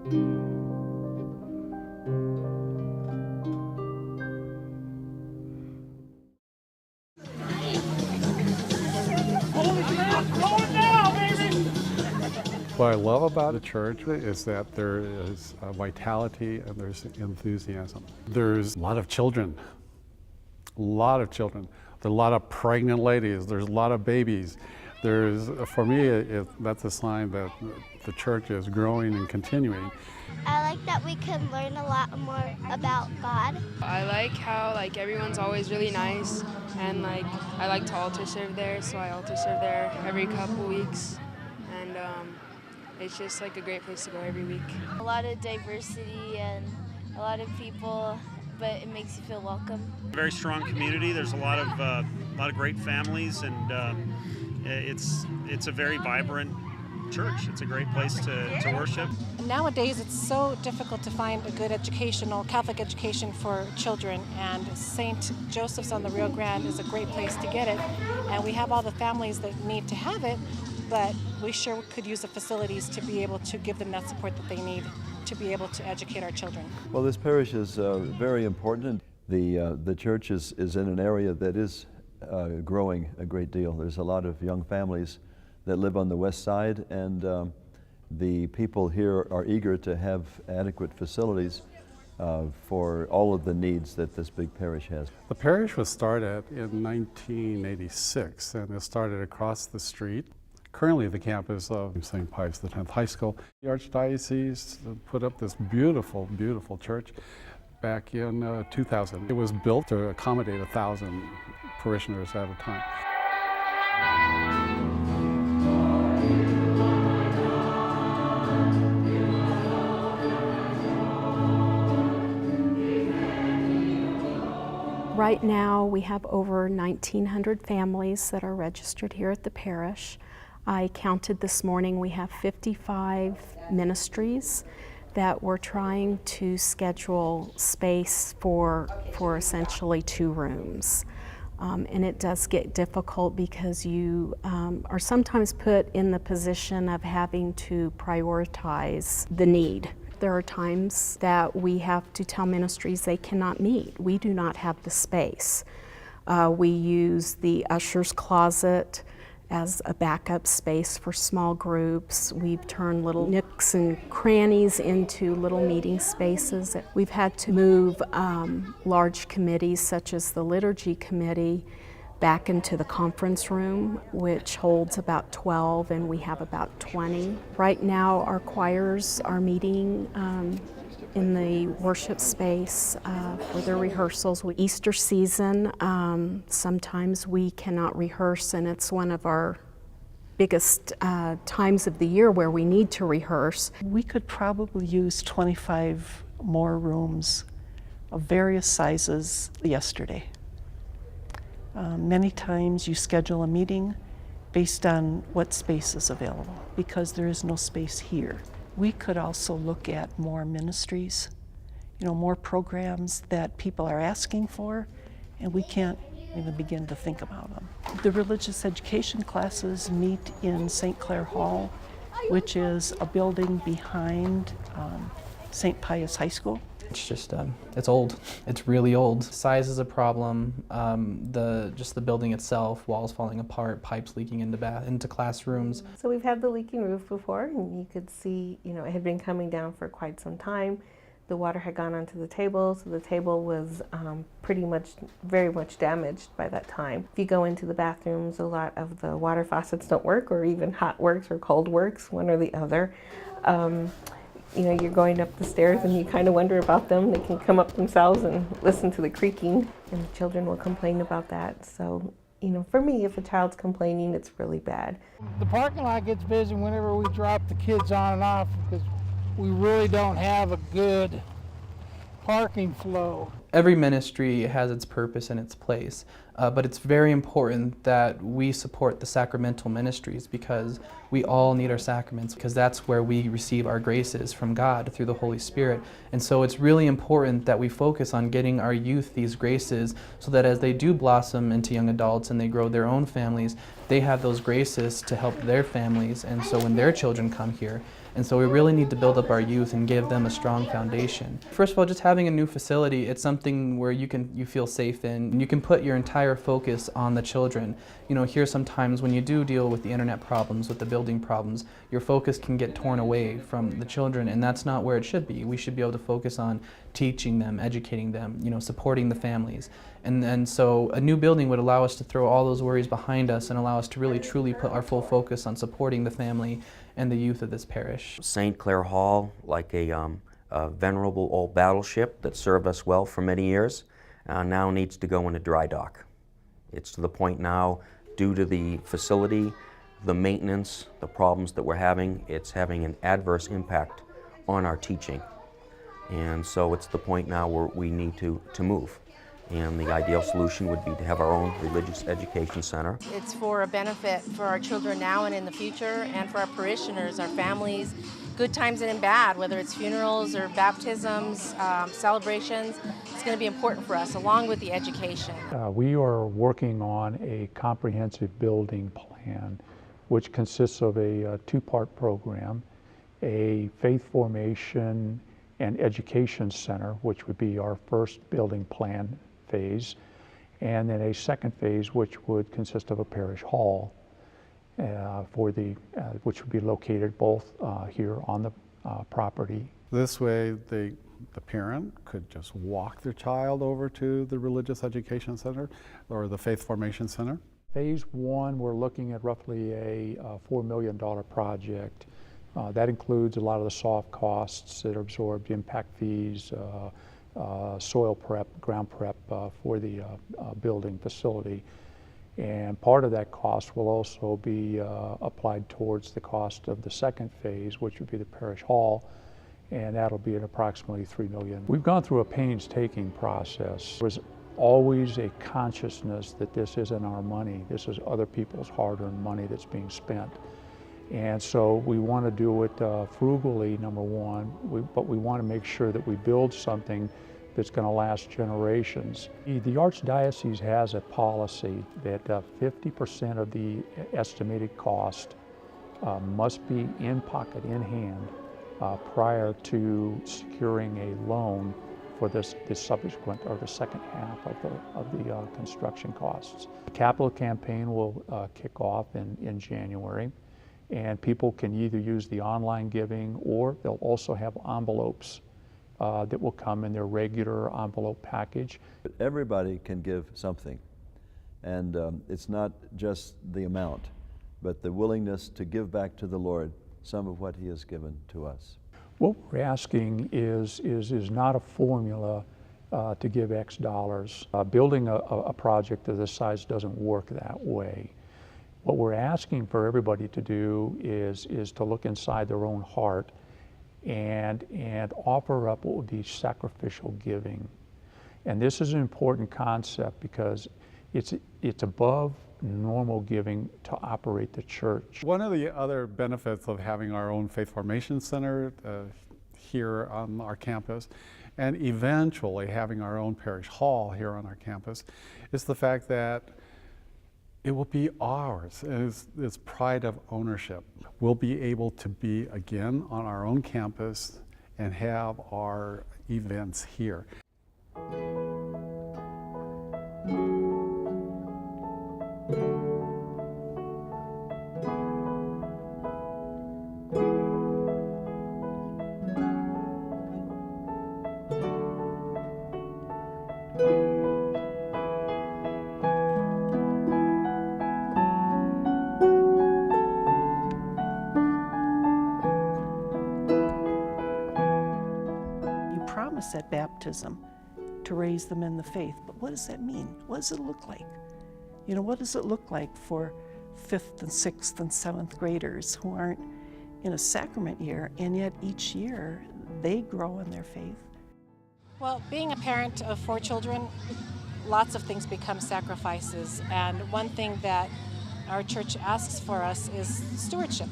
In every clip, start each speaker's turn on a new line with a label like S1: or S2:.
S1: What I love about the church is that there is vitality and there's enthusiasm. There's a lot of children, There's a lot of pregnant ladies, there's a lot of babies. For me, that's a sign that the church is growing and continuing.
S2: I like that we can learn a lot more about God.
S3: I like how everyone's always really nice, and I like to altar serve there, so I altar serve there every couple weeks, and it's just a great place to go every week.
S2: A lot of diversity and a lot of people, but it makes you feel welcome.
S4: Very strong community. There's a lot of great families, and it's a very vibrant church. It's a great place to worship.
S5: Nowadays, it's so difficult to find a good Catholic education for children, and St. Joseph's on the Rio Grande is a great place to get it. And we have all the families that need to have it, but we sure could use the facilities to be able to give them that support that they need to be able to educate our children.
S6: Well, this parish is very important. The church is in an area that is growing a great deal. There's a lot of young families that live on the west side, and the people here are eager to have adequate facilities for all of the needs that this big parish has.
S1: The parish was started in 1986, and it started across the street. Currently the campus of St. Pius X High School. The Archdiocese put up this beautiful, beautiful church back in 2000. It was built to accommodate 1,000 parishioners at a time.
S7: Right now we have over 1,900 families that are registered here at the parish. I counted this morning, we have 55 ministries that we're trying to schedule space for essentially 2 rooms. And it does get difficult because you are sometimes put in the position of having to prioritize the need. There are times that we have to tell ministries they cannot meet. We do not have the space. We use the usher's closet as a backup space for small groups. We've turned little nooks and crannies into little meeting spaces. We've had to move large committees such as the liturgy committee back into the conference room, which holds about 12, and we have about 20. Right now our choirs are meeting in the worship space for their rehearsals. Easter season, sometimes we cannot rehearse, and it's one of our biggest times of the year where we need to rehearse.
S8: We could probably use 25 more rooms of various sizes yesterday. Many times you schedule a meeting based on what space is available, because there is no space here. We could also look at more ministries, more programs that people are asking for, and we can't even begin to think about them. The religious education classes meet in St. Clair Hall, which is a building behind St. Pius High School.
S9: It's just, it's old. It's really old. Size is a problem. Just the building itself, walls falling apart, pipes leaking into classrooms.
S10: So we've had the leaking roof before, and you could see, it had been coming down for quite some time. The water had gone onto the table, so the table was very much damaged by that time. If you go into the bathrooms, a lot of the water faucets don't work, or even hot works or cold works, one or the other. You're going up the stairs and you kind of wonder about them. They can come up themselves and listen to the creaking, and the children will complain about that. So, for me, if a child's complaining, it's really bad.
S11: The parking lot gets busy whenever we drop the kids on and off, because we really don't have a good parking flow.
S9: Every ministry has its purpose and its place, but it's very important that we support the sacramental ministries because we all need our sacraments, because that's where we receive our graces from God through the Holy Spirit. And so it's really important that we focus on getting our youth these graces so that as they do blossom into young adults and they grow their own families, they have those graces to help their families, and so when their children come here. And so we really need to build up our youth and give them a strong foundation. First of all, just having a new facility, it's something where you feel safe in. You can put your entire focus on the children. You know, here sometimes when you do deal with the internet problems, with the building problems, your focus can get torn away from the children, and that's not where it should be. We should be able to focus on teaching them, educating them, you know, supporting the families. And so a new building would allow us to throw all those worries behind us and allow us to really truly put our full focus on supporting the family and the youth of this parish.
S12: St. Clair Hall, like a venerable old battleship that served us well for many years, now needs to go into dry dock. It's to the point now, due to the facility, the maintenance, the problems that we're having, it's having an adverse impact on our teaching. And so it's the point now where we need to move. And the ideal solution would be to have our own religious education center.
S13: It's for a benefit for our children now and in the future, and for our parishioners, our families, good times and in bad, whether it's funerals or baptisms, celebrations. It's going to be important for us, along with the education.
S11: We are working on a comprehensive building plan, which consists of a two-part program, a faith formation and education center, which would be our first building plan phase, and then a second phase which would consist of a parish hall which would be located both here on the property.
S1: This way the parent could just walk their child over to the religious education center or the faith formation center.
S11: Phase one, we're looking at roughly a $4 million project. That includes a lot of the soft costs that are absorbed, impact fees, soil prep, ground prep for the building facility. And part of that cost will also be applied towards the cost of the second phase, which would be the parish hall, and that'll be at approximately $3 million. We've gone through a painstaking process. There's always a consciousness that this isn't our money, this is other people's hard-earned money that's being spent. And so we want to do it frugally, number one, but we want to make sure that we build something that's going to last generations. The Archdiocese has a policy that 50% of the estimated cost must be in pocket, in hand, prior to securing a loan for the subsequent or the second half of the construction costs. The capital campaign will kick off in January. And people can either use the online giving, or they'll also have envelopes that will come in their regular envelope package.
S6: But everybody can give something, and it's not just the amount, but the willingness to give back to the Lord some of what He has given to us.
S11: What we're asking is not a formula to give X dollars. Building a project of this size doesn't work that way. What we're asking for everybody to do is to look inside their own heart and offer up what would be sacrificial giving. And this is an important concept because it's above normal giving to operate the church.
S1: One of the other benefits of having our own faith formation center here on our campus, and eventually having our own parish hall here on our campus, is the fact that it will be ours. It's pride of ownership. We'll be able to be again on our own campus and have our events here.
S8: At baptism to raise them in the faith. But what does that mean? What does it look like? You know, what does it look like for 5th and 6th and 7th graders who aren't in a sacrament year, and yet each year they grow in their faith?
S5: Well, being a parent of 4 children, lots of things become sacrifices. And one thing that our church asks for us is stewardship,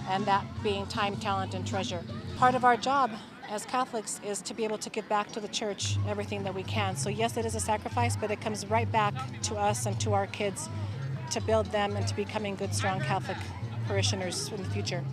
S5: and that being time, talent, and treasure. Part of our job as Catholics is to be able to give back to the church everything that we can. So yes, it is a sacrifice, but it comes right back to us and to our kids to build them into becoming good, strong Catholic parishioners in the future.